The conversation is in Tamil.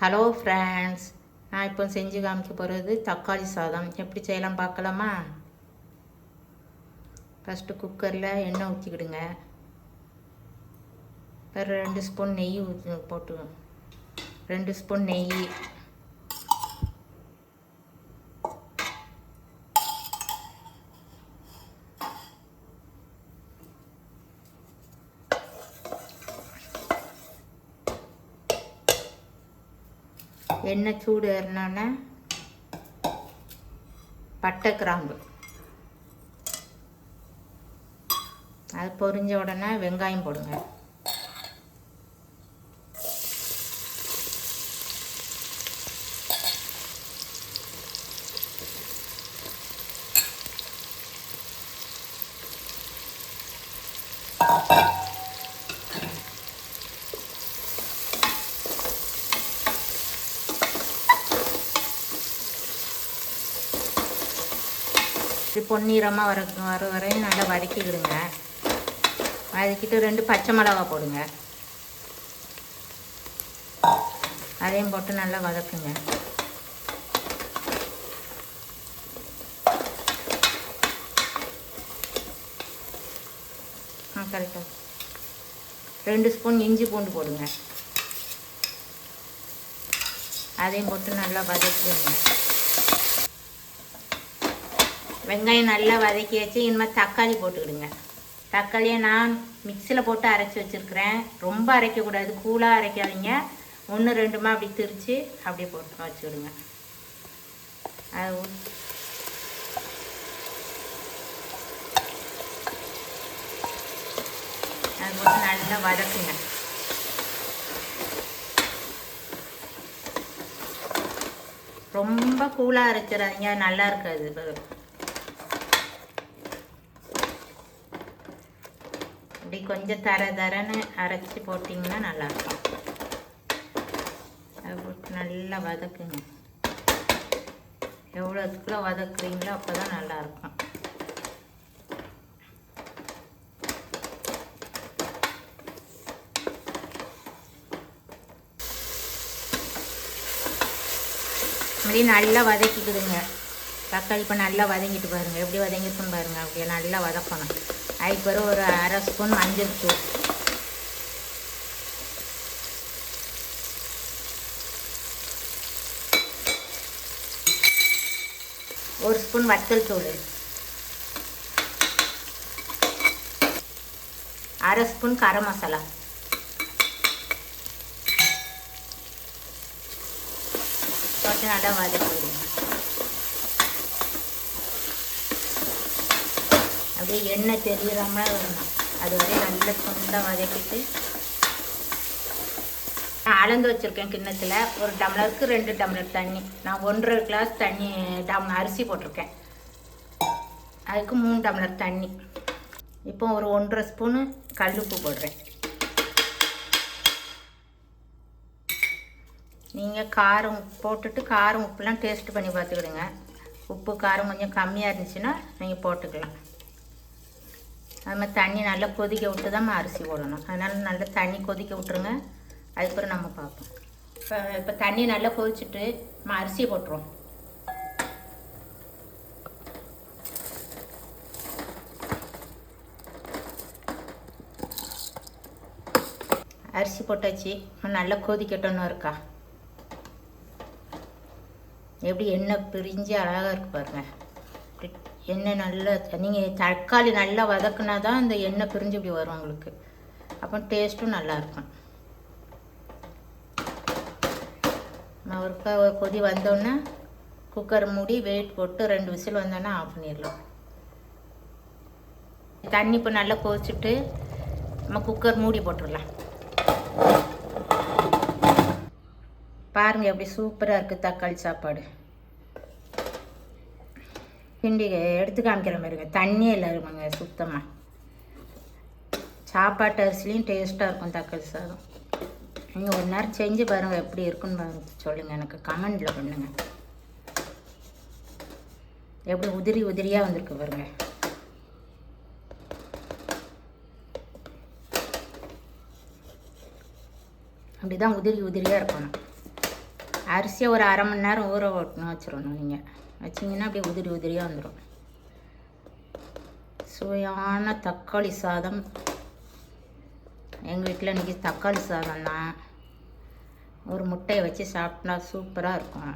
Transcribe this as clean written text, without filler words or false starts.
ஹலோ ஃப்ரெண்ட்ஸ், நான் இப்போ செஞ்சு காமிக்க போகிறது தக்காளி சாதம். எப்படி செய்யலாம் பார்க்கலாமா? ஃபஸ்ட்டு குக்கரில் எண்ணெய் ஊற்றிக்கிடுங்க. ஒரு 2 ஸ்பூன் நெய் போட்டு 2 ஸ்பூன் நெய், எண்ணெய் சூடு ஏறினோன்னே பட்டை கிராம்பு, அது பொரிஞ்ச உடனே வெங்காயம் போடுங்க. பொன்னிறமாக வர வரையும் நல்லா வதக்கிக்கிடுங்க. வதக்கிட்டு 2 பச்சை மிளகா போடுங்க. அதையும் போட்டு நல்லா வதக்குங்க. கரெக்டாக 2 ஸ்பூன் இஞ்சி பூண்டு போடுங்க. அதையும் போட்டு நல்லா வதக்குங்க. வெங்காயம் நல்லா வதக்கியாச்சு. இனிமேல் தக்காளி போட்டுக்கிடுங்க. தக்காளியை நான் மிக்சியில் போட்டு அரைச்சி வச்சுருக்கிறேன். ரொம்ப அரைக்கக்கூடாது, கூலாக அரைக்காதீங்க. 1-2மா அப்படி திரித்து அப்படியே போட்டு வச்சுக்கிடுங்க. அது போட்டு நல்லா வதக்குங்க. ரொம்ப கூலாக அரைச்சிடாதீங்க, நல்லா இருக்காது. இப்படி கொஞ்சம் தரன்னு அரைச்சி போட்டிங்கன்னா நல்லாயிருக்கும். அதை போட்டு நல்லா வதக்குங்க. எவ்வளோத்துக்குள்ள வதக்குறீங்களோ அப்போ தான் நல்லாயிருக்கும். அப்படி நல்லா வதக்கிக்கிடுங்க. தக்காளி இப்போ நல்லா வதங்கிட்டு பாருங்கள், எப்படி வதங்கிட்டுன்னு பாருங்கள். அப்படியே நல்லா வதக்கணும். அதுக்கு பிறகு ஒரு 1/2 ஸ்பூன் மஞ்சள் தூள், 1 ஸ்பூன் வத்தல் தூள், 1/2 ஸ்பூன் கரம் மசாலா, போட்டு நல்லா வதக்கிடுங்க. அப்படியே எண்ணெய் தெரியாமல் வரணும். அது வரையும் நல்லா துண்டாக வதக்கிட்டு நான் அளந்து வச்சுருக்கேன் கிண்ணத்தில். 1 டம்ளருக்கு 2 டம்ளர் தண்ணி. நான் 1.5 கிளாஸ் தண்ணி அரிசி போட்டிருக்கேன். அதுக்கு 3 டம்ளர் தண்ணி. இப்போ ஒரு 1.5 ஸ்பூனு கல்லுப்பு போடுறேன். நீங்கள் காரம் போட்டுட்டு காரம் உப்புலாம் டேஸ்ட் பண்ணி பார்த்துக்கிடுங்க. உப்பு காரம் கொஞ்சம் கம்மியாக இருந்துச்சுன்னா நீங்கள் போட்டுக்கலாம். அது மாதிரி தண்ணி நல்லா கொதிக்க விட்டு தான் அரிசி போடணும். அதனால் நல்லா தண்ணி கொதிக்க விட்டுருங்க. அதுக்கப்புறம் நம்ம பார்ப்போம். இப்போ தண்ணி நல்லா கொதிச்சுட்டு நம்ம அரிசியை போட்டுருவோம். அரிசி போட்டாச்சு. நல்லா கொதிக்கட்டும்னு இருக்கா. எப்படி எண்ணெய் பிரிஞ்சு அழகாக இருக்கு பாருங்கள். எண்ணெய் நல்லா, நீங்கள் தக்காளி நல்லா வதக்குனா தான் இந்த எண்ணெய் பிரிஞ்சு இப்படி வரும் உங்களுக்கு. அப்போ டேஸ்ட்டும் நல்லாயிருக்கும். நான் ஒரு கொதி வந்தோடனே குக்கர் மூடி வெயிட் போட்டு 2 விசில் வந்தோடனே ஆஃப் பண்ணிடலாம். தண்ணி இப்போ நல்லா கொதிச்சுட்டு நம்ம குக்கர் மூடி போட்டுடலாம். பாருங்கள் எப்படி சூப்பராக இருக்குது தக்காளி சாப்பாடு. கிண்டி எடுத்து காமிக்கிற மாதிரிங்க. தண்ணியே இல்லை இருக்குங்க சுத்தமாக. சாப்பாட்டு அரிசிலையும் டேஸ்ட்டாக இருக்கும் தக்காளி சாதம். நீங்கள் ஒரு நேரம் செஞ்சு பாருங்கள், எப்படி இருக்குன்னு சொல்லுங்கள், எனக்கு கமெண்டில் பண்ணுங்கள். எப்படி உதிரியாக வந்திருக்கு பாருங்கள். அப்படி தான் உதிரியாக இருக்கணும். அரிசியை ஒரு அரை மணி நேரம் ஊற ஓட்டணும் வச்சிடணும். நீங்கள் வச்சிங்கன்னா அப்படியே உதிரி உதிரியாக வந்துடும். சுவையான தக்காளி சாதம். எங்கள் வீட்டில் இன்றைக்கி தக்காளி சாதம் தான். ஒரு முட்டையை வச்சு சாப்பிட்டா சூப்பராக இருக்கும்.